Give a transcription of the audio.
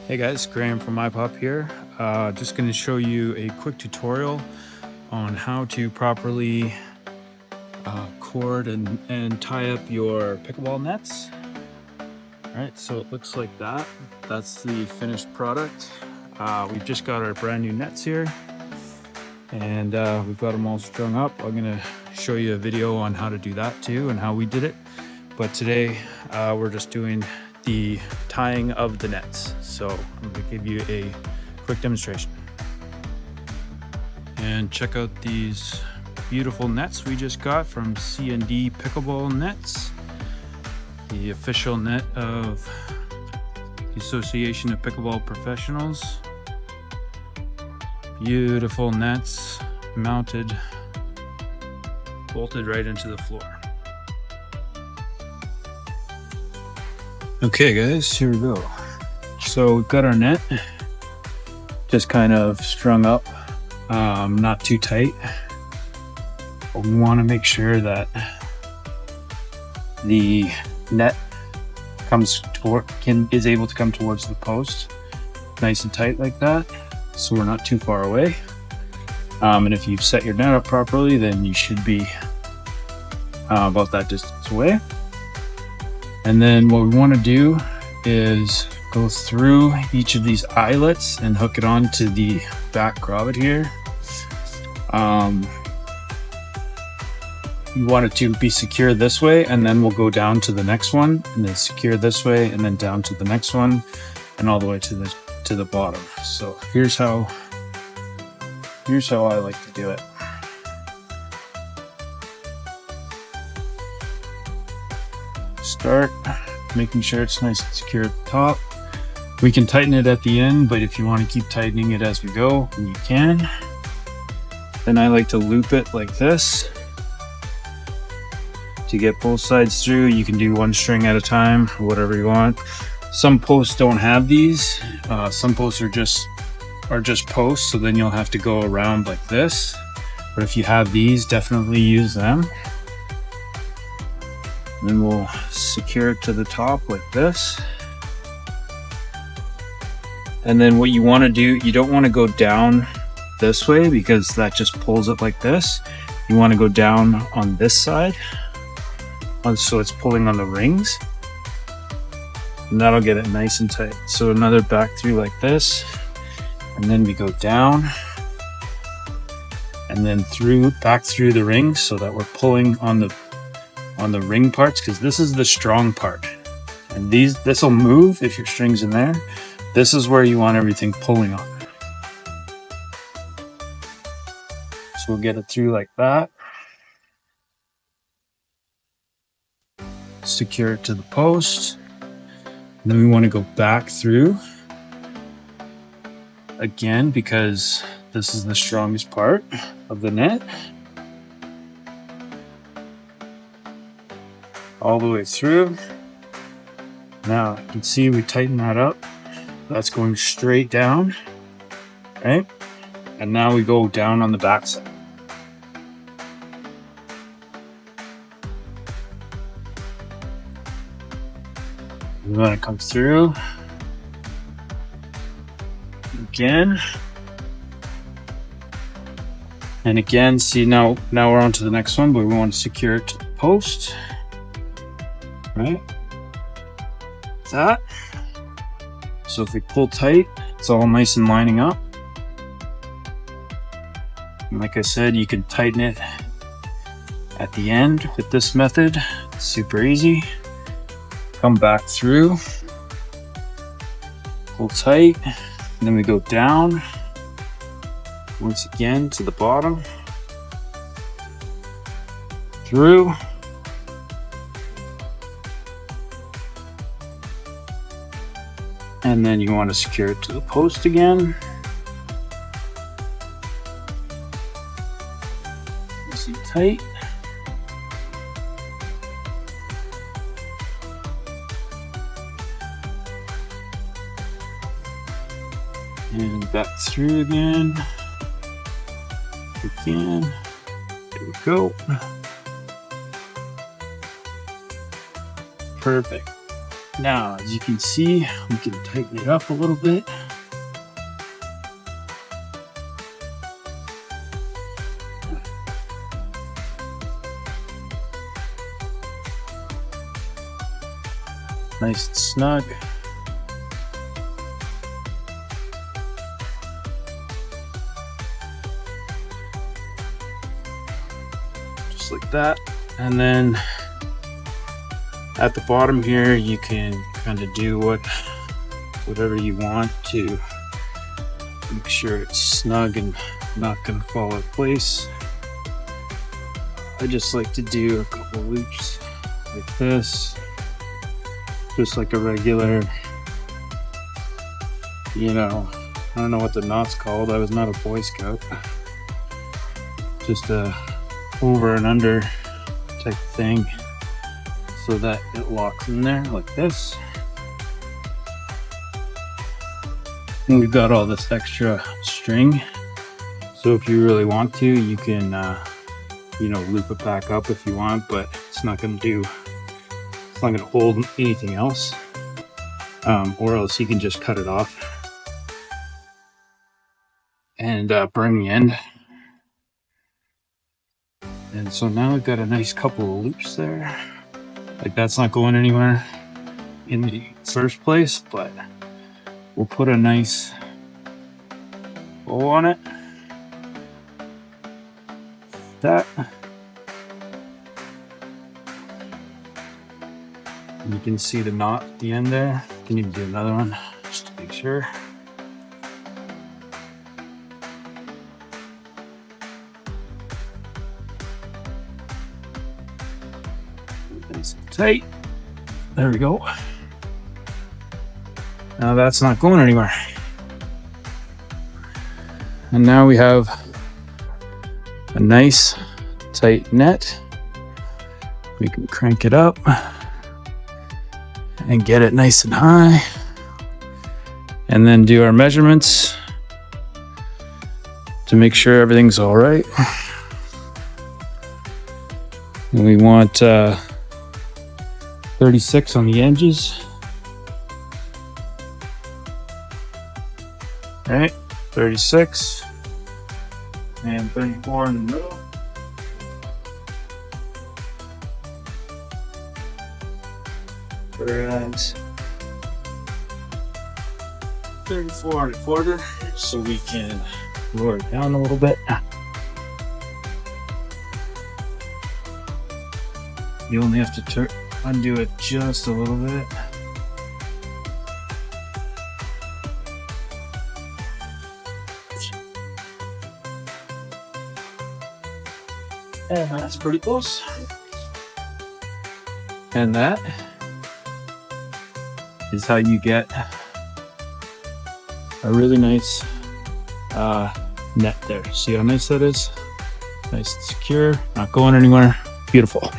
Hey guys, Graham from IPOP here. Just going to show you a quick tutorial on how to properly cord and tie up your pickleball nets. Alright, so it looks like that. That's the finished product. We've just got our brand new nets here and we've got them all strung up. I'm going to show you a video on how to do that too and how we did it. But today we're just doing the tying of the nets. So I'm going to give you a quick demonstration. And check out these beautiful nets we just got from C&D Pickleball Nets, the official net of the Association of Pickleball Professionals. Beautiful nets, mounted, bolted right into the floor. Okay guys, here we go. So we've got our net just kind of strung up, not too tight. But we want to make sure that the net is able to come towards the post nice and tight like that, so we're not too far away. And if you've set your net up properly, then you should be about that distance away. And then what we want to do is go through each of these eyelets and hook it onto the back grommet here. You want it to be secure this way, and then we'll go down to the next one, and then secure this way, and then down to the next one, and all the way to the bottom. So here's how I like to do it. Start making sure it's nice and secure at the top. We can tighten it at the end, but if you want to keep tightening it as we go, you can. Then I like to loop it like this to get both sides through. You can do one string at a time or whatever you want. Some posts don't have these. Some posts are just posts, so then you'll have to go around like this. But if you have these, definitely use them. Then we'll secure it to the top like this. And then what you want to do, you don't want to go down this way because that just pulls it like this. You want to go down on this side, so it's pulling on the rings, and that'll get it nice and tight. So another back through like this, and then we go down and then back through the rings so that we're pulling on the ring parts, because this is the strong part, and this will move if your string's in there. This is where you want everything pulling on. So we'll get it through like that. Secure it to the post. And then we want to go back through again, because this is the strongest part of the net. All the way through. Now you can see we tighten that up. That's going straight down, right? And now we go down on the back side. We want to come through again and again. See, now we're on to the next one, but we want to secure it to the post. Right, that. So if we pull tight, it's all nice and lining up. And like I said, you can tighten it at the end with this method. It's super easy. Come back through, pull tight, and then we go down once again to the bottom, through. And then you want to secure it to the post again. Nice and tight. And back through again. There we go. Perfect. Now, as you can see, we can tighten it up a little bit. Nice and snug. Just like that. And then at the bottom here, you can kind of do whatever you want to make sure it's snug and not gonna fall in place. I just like to do a couple loops like this, just like a regular, you know, I don't know what the knot's called. I was not a Boy Scout. Just a over and under type thing, so that it locks in there like this. And we've got all this extra string, so if you really want to, you can you know, loop it back up if you want, but it's not going to hold anything else, or else you can just cut it off and bring the end. And so now we've got a nice couple of loops there. Like, that's not going anywhere in the first place, but we'll put a nice bow on it. That. And you can see the knot at the end there. You can even do another one just to make sure. Nice and tight. There we go. Now that's not going anywhere. And now we have a nice tight net. We can crank it up and get it nice and high, and then do our measurements to make sure everything's all right. And we want 36 on the edges. All right, 36 and 34 in the middle. We're at 34 1/4, so we can lower it down a little bit. You only have to undo it just a little bit. And that's pretty close. And that is how you get a really nice net there. See how nice that is? Nice and secure, not going anywhere. Beautiful.